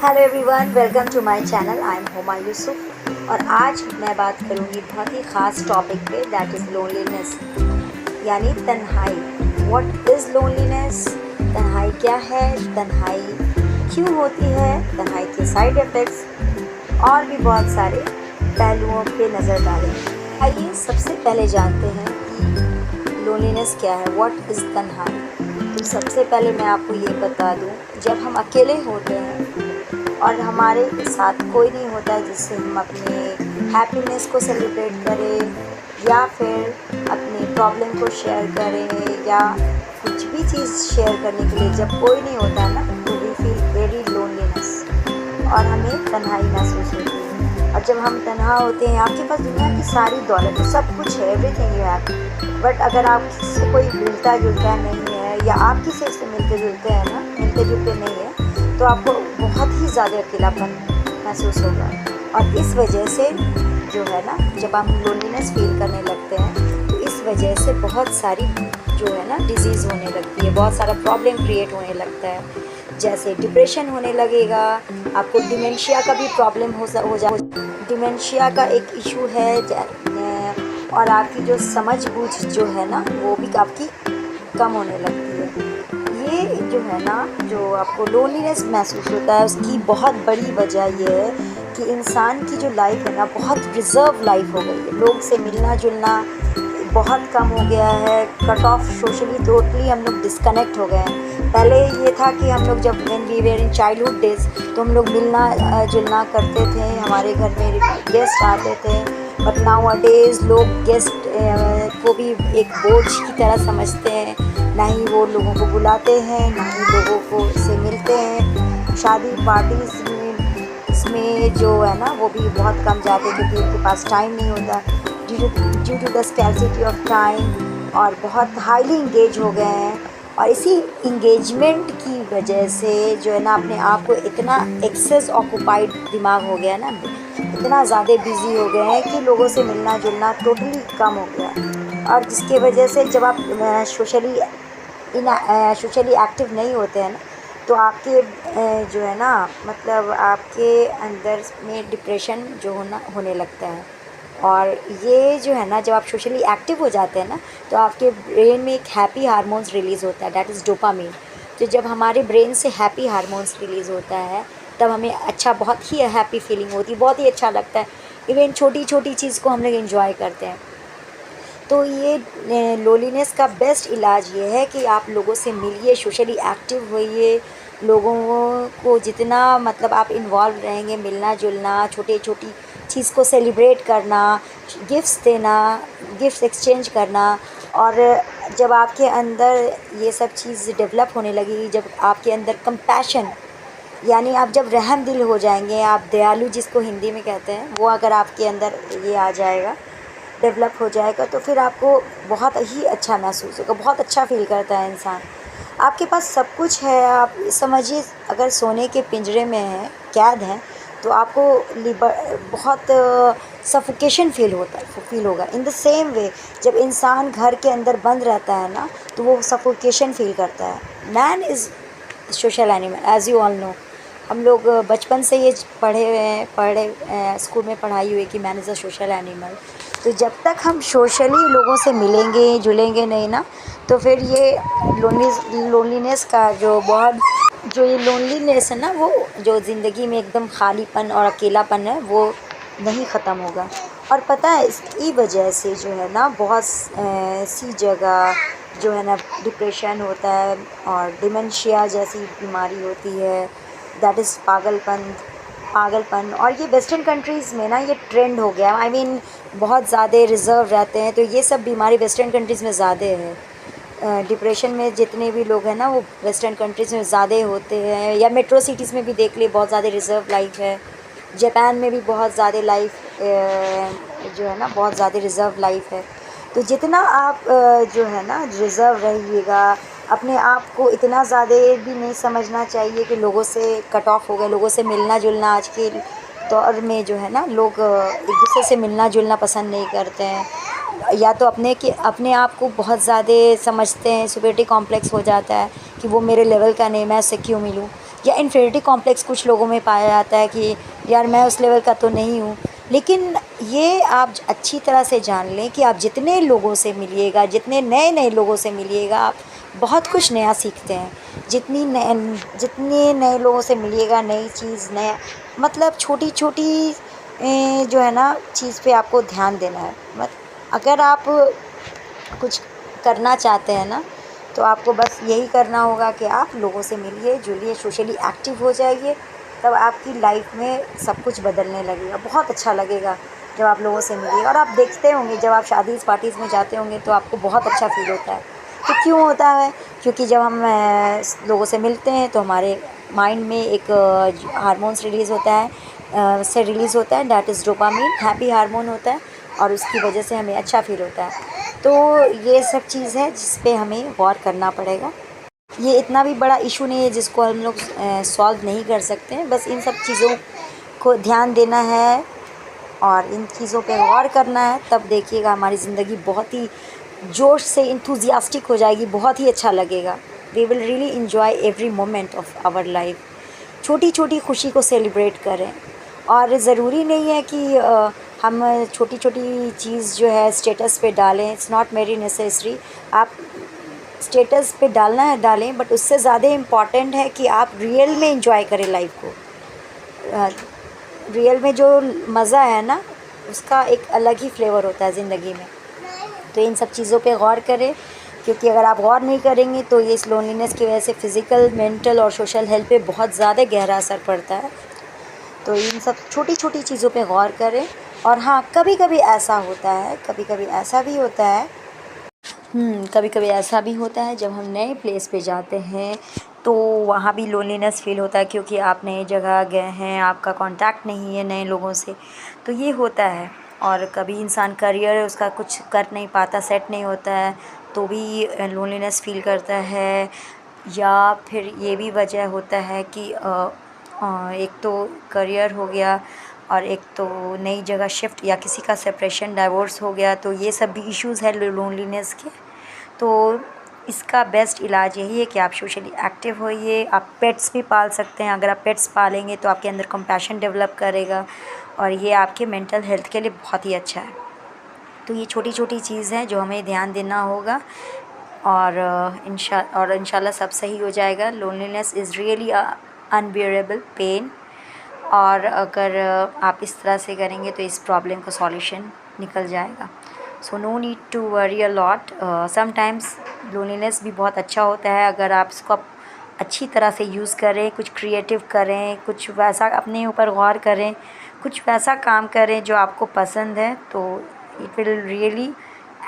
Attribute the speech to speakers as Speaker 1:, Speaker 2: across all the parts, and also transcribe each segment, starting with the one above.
Speaker 1: Hello everyone, welcome to my channel. I am Huma Yusuf और आज मैं बात करूंगी बहुत ही ख़ास टॉपिक पे, दैट इज़ लोनलीनेस यानी तन्हाई। What is loneliness? तन्हाई क्या है, तन्हाई क्यों होती है, तन्हाई के साइड इफ़ेक्ट्स और भी बहुत सारे पहलुओं पे नज़र डालें। आइए सबसे पहले जानते हैं कि लोनलीनेस क्या है, व्हाट इज़ तन्हाई। तो सबसे पहले मैं आपको ये बता दूं, जब हम अकेले होते हैं और हमारे साथ कोई नहीं होता जिससे हम अपने हैप्पीनेस को सेलिब्रेट करें या फिर अपनी प्रॉब्लम को शेयर करें या कुछ भी चीज़ शेयर करने के लिए जब कोई नहीं होता है ना, तो वी फील वेरी लोनलीनेस और हमें तन्हाई महसूस होती है। और जब हम तन्हा होते हैं, आपके पास दुनिया की सारी दौलत है, सब कुछ है, एवरीथिंग यू हैव, बट अगर आप किसी कोई मिलता जुलता नहीं है या आप किसी से मिलते जुलते हैं ना, मिलते जुलते नहीं है, तो आपको बहुत ही ज़्यादा अकेलापन महसूस होगा। और इस वजह से जो है ना, जब हम लोनलीनेस फील करने लगते हैं तो इस वजह से बहुत सारी जो है ना डिजीज़ होने लगती है, बहुत सारा प्रॉब्लम क्रिएट होने लगता है। जैसे डिप्रेशन होने लगेगा, आपको डिमेंशिया का भी प्रॉब्लम हो जा डिमेंशिया का एक इशू है। और आपकी जो समझ बूझ जो है ना, वो भी आपकी कम होने लगती है। ये जो है ना, जो आपको लोनलीनेस महसूस होता है, उसकी बहुत बड़ी वजह ये है कि इंसान की जो लाइफ है ना, बहुत रिज़र्व लाइफ हो गई है। लोग से मिलना जुलना बहुत कम हो गया है, कट ऑफ सोशली टोटली हम लोग डिस्कनेक्ट हो गए हैं। पहले ये था कि हम लोग जब when we were in childhood days तो हम लोग मिलना जुलना करते थे, हमारे घर में गेस्ट आते थे। बट नाउ अ डेज़ लोग गेस्ट को भी एक बोझ की तरह समझते हैं, ना ही वो लोगों को बुलाते हैं, ना ही लोगों को से मिलते हैं। शादी पार्टीज़ में इसमें जो है ना, वो भी बहुत कम जाते क्योंकि उनके पास टाइम नहीं होता, due to the scarcity of time, और बहुत हाईली इंगेज हो गए हैं। और इसी इंगेजमेंट की वजह से जो है ना, अपने आप को इतना एक्सेस ऑक्यूपाइड दिमाग हो गया ना, इतना ज़्यादा बिजी हो गए हैं कि लोगों से मिलना जुलना टोटली कम हो गया। और जिसके वजह से जब आप सोशली एक्टिव नहीं होते हैं ना, तो आपके जो है ना, मतलब आपके अंदर में डिप्रेशन जो होने लगता है। और ये जो है ना, जब आप सोशली एक्टिव हो जाते हैं ना, तो आपके ब्रेन में एक हैप्पी हार्मोन्स रिलीज़ होता है, दैट इज़ डोपामिन। तो जब हमारे ब्रेन से हैप्पी हार्मोन्स रिलीज़ होता है, तब हमें अच्छा, बहुत ही हैप्पी फीलिंग होती है, बहुत ही अच्छा लगता है। इवन छोटी छोटी चीज़ को हम लोग एंजॉय करते हैं। तो ये लोनलीनेस का बेस्ट इलाज ये है कि आप लोगों से मिलिए, सोशली एक्टिव होइए। लोगों को जितना मतलब आप इन्वॉल्व रहेंगे, मिलना जुलना, छोटी छोटी चीज़ को सेलिब्रेट करना, गिफ्ट्स देना, गिफ्ट्स एक्सचेंज करना। और जब आपके अंदर ये सब चीज़ डेवलप होने लगेगी, जब आपके अंदर कंपैशन यानी आप जब रहम दिल हो जाएंगे, आप दयालु जिसको हिंदी में कहते हैं, वो अगर आपके अंदर ये आ जाएगा, डेवलप हो जाएगा, तो फिर आपको बहुत ही अच्छा महसूस होगा, बहुत अच्छा फील करता है इंसान। आपके पास सब कुछ है, आप समझिए अगर सोने के पिंजरे में हैं, कैद हैं, तो आपको बहुत सफोकेशन फील होगा। इन द सेम वे जब इंसान घर के अंदर बंद रहता है ना, तो वो सफोकेशन फील करता है। Man is social animal, as you all know. हम लोग बचपन से ये पढ़े स्कूल में पढ़ाई हुई कि man is a social animal. तो जब तक हम सोशली लोगों से मिलेंगे जुलेंगे नहीं ना, तो फिर ये लोनलीनेस का जो ये लोनलीनेस है ना, वो जो ज़िंदगी में एकदम खालीपन और अकेलापन है, वो नहीं ख़त्म होगा। और पता है, इसकी वजह से जो है ना, बहुत सी जगह जो है ना डिप्रेशन होता है और डिमेंशिया जैसी बीमारी होती है, दैट इज़ पागलपन। और ये वेस्टर्न कंट्रीज़ में ना ये ट्रेंड हो गया। आई मीन बहुत ज़्यादा रिज़र्व रहते हैं, तो ये सब बीमारी वेस्टर्न कंट्रीज़ में ज़्यादा है। डिप्रेशन में जितने भी लोग हैं ना, वो वेस्टर्न कंट्रीज़ में ज़्यादा होते हैं, या मेट्रो सिटीज़ में भी देख लिए, बहुत ज़्यादा रिज़र्व लाइफ है। जापान में भी बहुत ज़्यादा लाइफ जो है ना, बहुत ज़्यादा रिज़र्व लाइफ है। तो जितना आप जो है ना रिज़र्व रहिएगा, अपने आप को इतना ज़्यादा भी नहीं समझना चाहिए कि लोगों से कट ऑफ हो गए। लोगों से मिलना जुलना आज के दौर में जो है ना, लोग एक दूसरे से मिलना जुलना पसंद नहीं करते हैं, या तो अपने आप को बहुत ज़्यादा समझते हैं, सुपीरियरिटी कॉम्प्लेक्स हो जाता है कि वो मेरे लेवल का नहीं, मैं उससे क्यों मिलूँ। या इन्फीरियरिटी कॉम्प्लेक्स कुछ लोगों में पाया जाता है कि यार मैं उस लेवल का तो नहीं हूँ। लेकिन ये आप अच्छी तरह से जान लें कि आप जितने लोगों से मिलिएगा, जितने नए-नए लोगों से मिलिएगा, आप बहुत कुछ नया सीखते हैं। जितने नए लोगों से मिलिएगा, नई चीज़ नया मतलब छोटी-छोटी जो है ना चीज़ पे आपको ध्यान देना है। अगर आप कुछ करना चाहते हैं ना, तो आपको बस यही करना होगा कि आप लोगों से मिलिए, जुलिए, सोशली एक्टिव हो जाइए, तब आपकी लाइफ में सब कुछ बदलने लगेगा। बहुत अच्छा लगेगा जब आप लोगों से मिलिए। और आप देखते होंगे जब आप शादीज़ पार्टीज़ में जाते होंगे तो आपको बहुत अच्छा फ़ील होता है। तो क्यों होता है? क्योंकि जब हम लोगों से मिलते हैं तो हमारे माइंड में एक हार्मोन्स रिलीज़ होता है, से रिलीज़ होता है, that is dopamine, happy hormone होता है, और उसकी वजह से हमें अच्छा फ़ील होता है। तो ये सब चीज़ है जिस पे हमें गौर करना पड़ेगा। ये इतना भी बड़ा इशू नहीं है जिसको हम लोग सॉल्व नहीं कर सकते हैं। बस इन सब चीज़ों को ध्यान देना है और इन चीज़ों पे गौर करना है, तब देखिएगा हमारी ज़िंदगी बहुत ही जोश से एंथुसियास्टिक हो जाएगी, बहुत ही अच्छा लगेगा। We will really enjoy every moment of our life. छोटी-छोटी खुशी को सेलिब्रेट करें, और ज़रूरी नहीं है कि हम छोटी-छोटी चीज़ जो है स्टेटस पे डालें, इट्स नॉट वेरी नेसेसरी। आप स्टेटस पे डालना है डालें, बट उससे ज़्यादा इम्पॉर्टेंट है कि आप रियल में एंजॉय करें लाइफ को। रियल में जो मज़ा है ना, उसका एक अलग ही फ्लेवर होता है ज़िंदगी में। तो इन सब चीज़ों पे गौर करें, क्योंकि अगर आप गौर नहीं करेंगे तो ये इस लोनलीनेस की वजह से फ़िज़िकल, मेंटल और सोशल हेल्थ पे बहुत ज़्यादा गहरा असर पड़ता है। तो इन सब छोटी-छोटी चीज़ों पे गौर करें। और हाँ, कभी-कभी ऐसा होता है, कभी-कभी ऐसा भी होता है कभी-कभी ऐसा भी होता है जब हम नए प्लेस पे जाते हैं तो वहाँ भी लोनलीनेस फ़ील होता है, क्योंकि आप नई जगह गए हैं, आपका कांटेक्ट नहीं है नए लोगों से, तो ये होता है। और कभी इंसान करियर उसका कुछ कर नहीं पाता, सेट नहीं होता है, तो भी लोनलीनेस फ़ील करता है। या फिर ये भी वजह होता है कि एक तो करियर हो गया, और एक तो नई जगह शिफ्ट, या किसी का सेपरेशन, डाइवोर्स हो गया, तो ये सब भी इश्यूज़ है लोनलीनेस के। तो इसका बेस्ट इलाज यही है कि आप सोशली एक्टिव होइए। आप पेट्स भी पाल सकते हैं। अगर आप पेट्स पालेंगे तो आपके अंदर कंपैशन डेवलप करेगा, और ये आपके मेंटल हेल्थ के लिए बहुत ही अच्छा है। तो ये छोटी-छोटी चीज़ हैं जो हमें ध्यान देना होगा, और इंशाल्लाह सब सही हो जाएगा। Loneliness is really unbearable pain, और अगर आप इस तरह से करेंगे तो इस प्रॉब्लम का सॉल्यूशन निकल जाएगा। So no need to worry a lot. Sometimes loneliness भी बहुत अच्छा होता है अगर आप इसको अच्छी तरह से यूज़ करें, कुछ क्रिएटिव करें, कुछ वैसा अपने ऊपर गौर करें, कुछ वैसा काम करें जो आपको पसंद है, तो it will really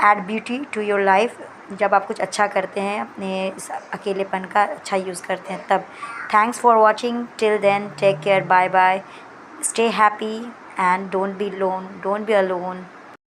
Speaker 1: add beauty to your life. जब आप कुछ अच्छा करते हैं, अपने इस अकेलेपन का अच्छा यूज़ करते हैं तब। Thanks for watching, till then take care, bye bye, stay happy and don't be alone.